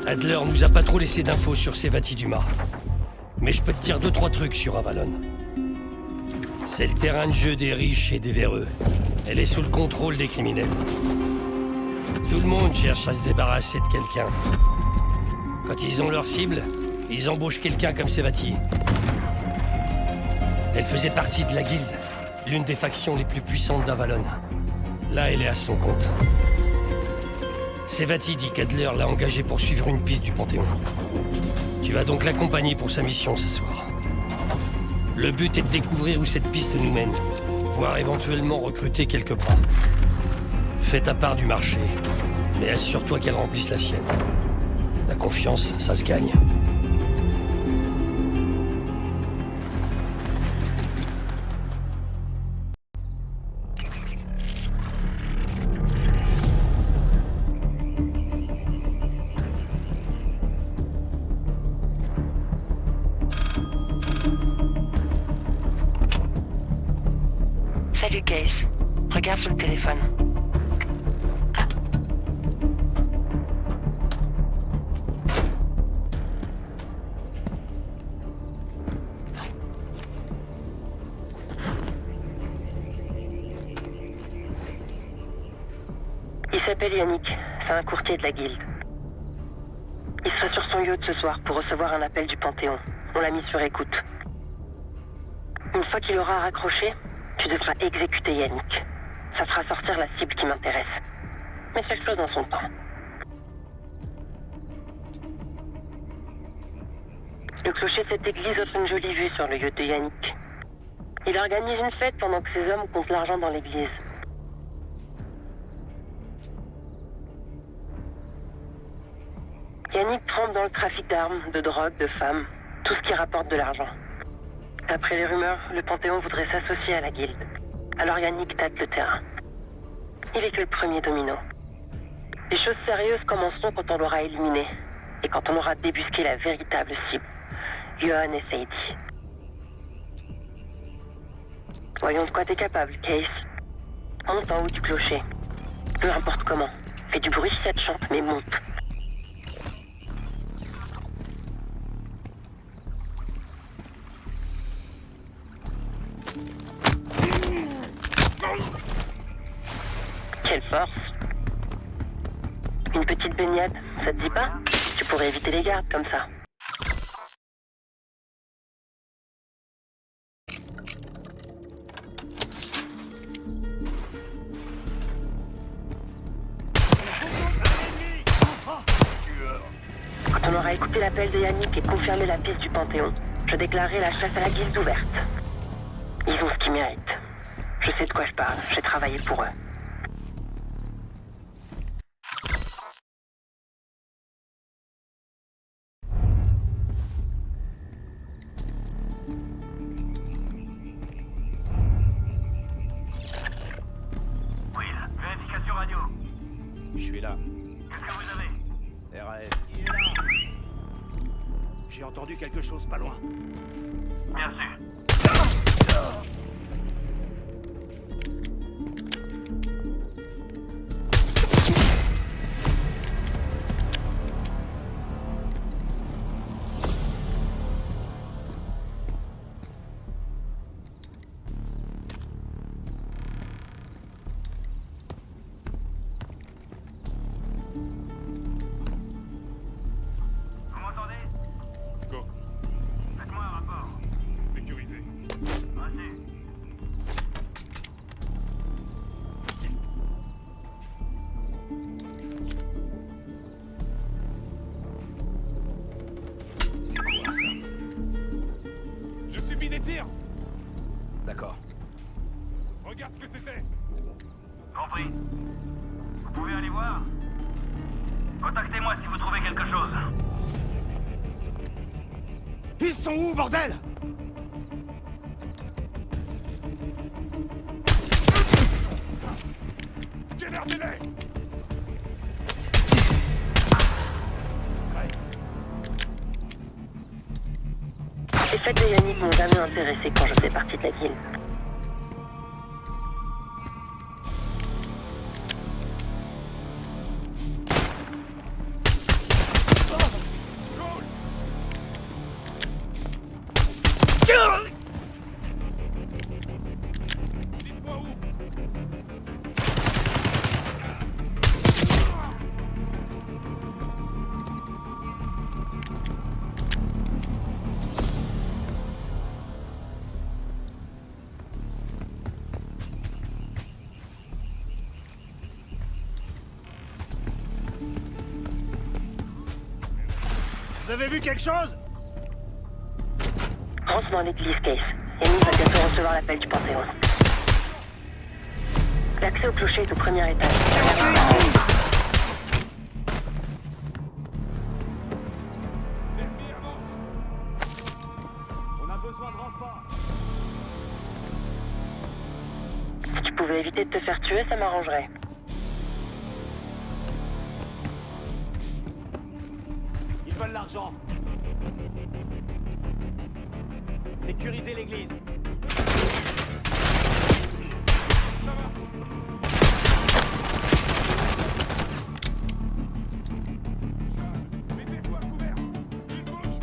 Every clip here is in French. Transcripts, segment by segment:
Adler nous a pas trop laissé d'infos sur Sevati Dumas. Mais je peux te dire 2-3 trucs sur Avalon. C'est le terrain de jeu des riches et des véreux. Elle est sous le contrôle des criminels. Tout le monde cherche à se débarrasser de quelqu'un. Quand ils ont leur cible, ils embauchent quelqu'un comme Sevati. Elle faisait partie de la Guilde, l'une des factions les plus puissantes d'Avalon. Là, elle est à son compte. Sevati dit qu'Adler l'a engagée pour suivre une piste du Panthéon. Tu vas donc l'accompagner pour sa mission ce soir. Le but est de découvrir où cette piste nous mène, voire éventuellement recruter quelques bras. Fais ta part du marché, mais assure-toi qu'elle remplisse la sienne. La confiance, ça se gagne. Salut Case. Regarde sur le téléphone. Il s'appelle Yannick. C'est un courtier de la Guilde. Il sera sur son yacht ce soir pour recevoir un appel du Panthéon. On l'a mis sur écoute. Une fois qu'il aura raccroché, tu devras exécuter Yannick. Ça fera sortir la cible qui m'intéresse. Mais chaque chose dans son temps. Le clocher de cette église offre une jolie vue sur le yacht de Yannick. Il organise une fête pendant que ses hommes comptent l'argent dans l'église. Yannick trempe dans le trafic d'armes, de drogue, de femmes, tout ce qui rapporte de l'argent. Après les rumeurs, le Panthéon voudrait s'associer à la Guilde. Alors Yannick tâte le terrain. Il est que le premier domino. Les choses sérieuses commenceront quand on l'aura éliminé. Et quand on aura débusqué la véritable cible. Johan et Sadie. Voyons de quoi t'es capable, Case. Monte en haut du clocher. Peu importe comment. Fais du bruit si ça te chante, mais monte. Quelle force. Une petite baignade, ça te dit pas? Tu pourrais éviter les gardes comme ça. Quand on aura écouté l'appel de Yannick et confirmé la piste du Panthéon, je déclarerai la chasse à la Guilde ouverte. Ils ont ce qu'ils méritent. Je sais de quoi je parle, j'ai travaillé pour eux. Will, vérification radio. Je suis là. Qu'est-ce que vous avez? RAF. Il est là. J'ai entendu quelque chose pas loin. Bien sûr. Vous m'entendez? Go. Faites-moi un rapport. Sécurisé. Reçu. C'est quoi ça? Je subis des tirs. D'accord. Regarde ce que c'était. Compris. Vous pouvez aller voir? Contactez-moi si vous trouvez quelque chose. Ils sont où, bordel? Démerdez-les. Les fêtes de Yannick m'ont jamais intéressé quand je faisais partie de la Guilde. Dites-moi où. Vous avez vu quelque chose? Rentre dans l'église, Case. Yannick va bientôt recevoir l'appel du Panthéon. L'accès au clocher est au premier étage. L'ennemi avance. On a besoin de renfort. Si tu pouvais éviter de te faire tuer, ça m'arrangerait. Ils veulent l'argent. Sécurisez l'église. Ça va. Mettez-vous à couvert. Il bouge.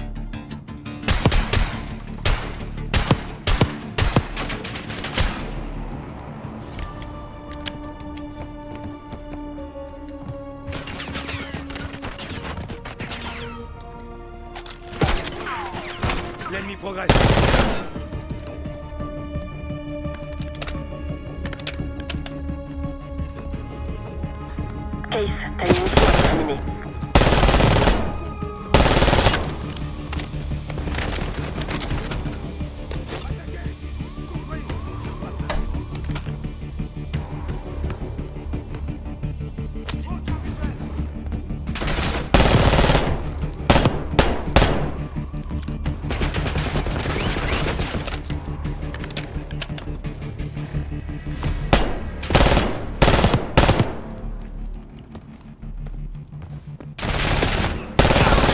L'ennemi progresse. Case, t'as une mission à terminer.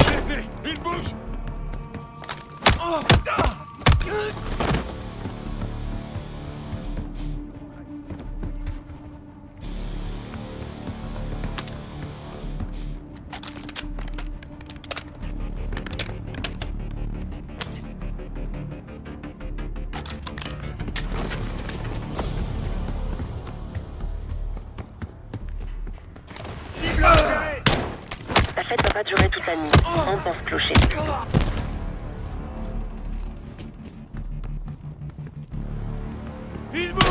Blessé. Il bouge. Cible repérée. La fête va pas durer toute la nuit. On pense clocher. Il bouge.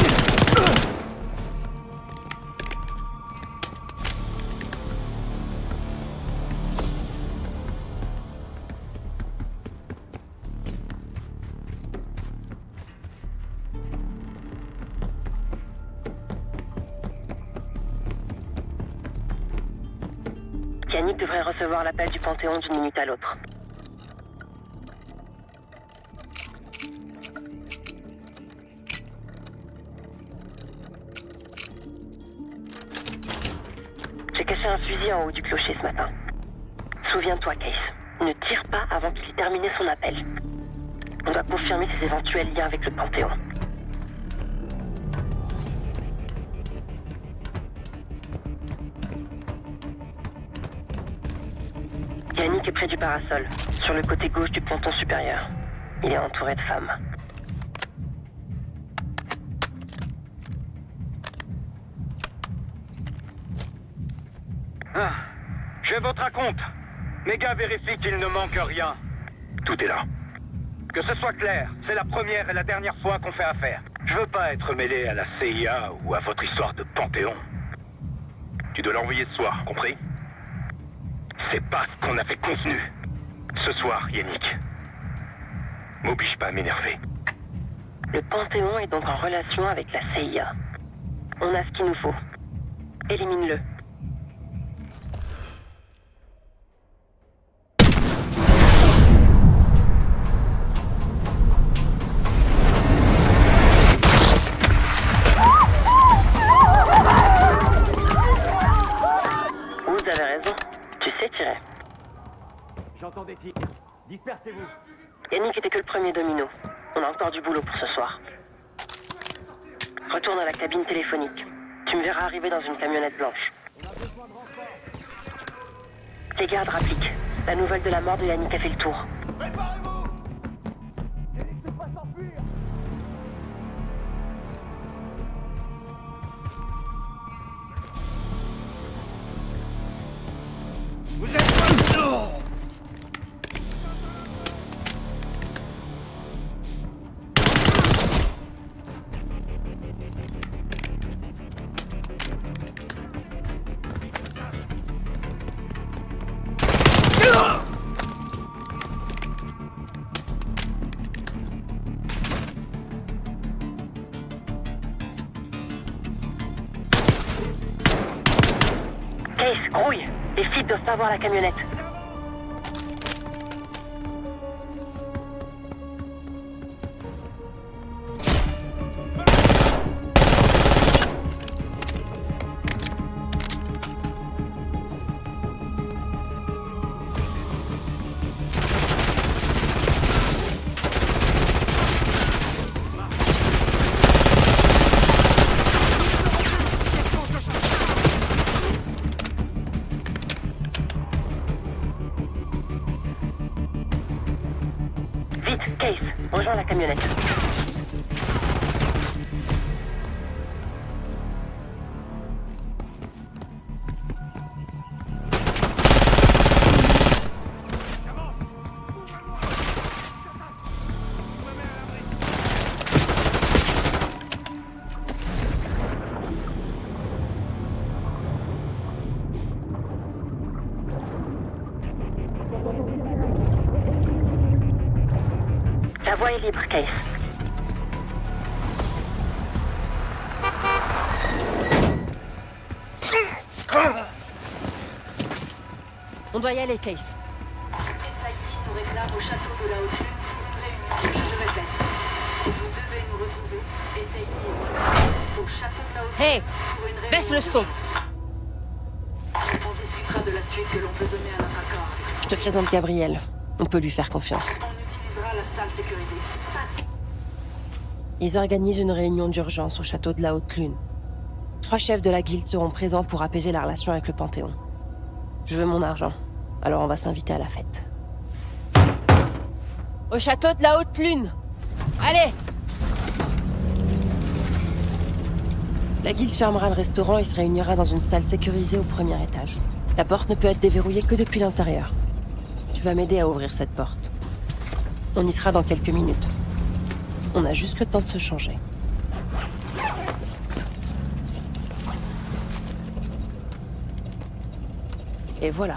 Yannick devrait recevoir l'appel du Panthéon d'une minute à l'autre. J'ai caché un fusil en haut du clocher ce matin. Souviens-toi, Case. Ne tire pas avant qu'il ait terminé son appel. On doit confirmer ses éventuels liens avec le Panthéon. Yannick est près du parasol, sur le côté gauche du ponton supérieur. Il est entouré de femmes. Ah, j'ai votre acompte. Mes gars vérifient qu'il ne manque rien. Tout est là. Que ce soit clair, c'est la première et la dernière fois qu'on fait affaire. Je veux pas être mêlé à la CIA ou à votre histoire de Panthéon. Tu dois l'envoyer ce soir, compris? C'est pas ce qu'on avait convenu. Ce soir, Yannick. M'oblige pas à m'énerver. Le Panthéon est donc en relation avec la CIA. On a ce qu'il nous faut. Élimine-le. Vous avez raison. Tu sais tirer. J'entends des tirs. Dispersez-vous. Yannick était que le premier domino. On a encore du boulot pour ce soir. Retourne à la cabine téléphonique. Tu me verras arriver dans une camionnette blanche. Les gardes rappliquent. La nouvelle de la mort de Yannick a fait le tour. Préparez-vous. Yannick se passe Vous êtes quoi? Case, grouille. Les flics doivent pas voir la camionnette. Vite, Case, rejoins la camionnette. La voie est libre, Case. On doit y aller, Case. SID nous réclame au château de la Haute-Lune une réunion. Je répète, vous devez nous retrouver, SID et moi, au château de la Haute-Lune Hey, pour une réunion baisse le son. d'urgence. On discutera de la suite que l'on peut donner à notre accord. Je te présente Gabriel. On peut lui faire confiance. On utilisera la salle sécurisée. Ils organisent une réunion d'urgence au château de la Haute-Lune. 3 chefs de la guilde seront présents pour apaiser la relation avec le Panthéon. Je veux mon argent, alors on va s'inviter à la fête. Au château de la Haute-Lune! Allez! La guilde fermera le restaurant et se réunira dans une salle sécurisée au premier étage. La porte ne peut être déverrouillée que depuis l'intérieur. Tu vas m'aider à ouvrir cette porte. On y sera dans quelques minutes. On a juste le temps de se changer. Et voilà.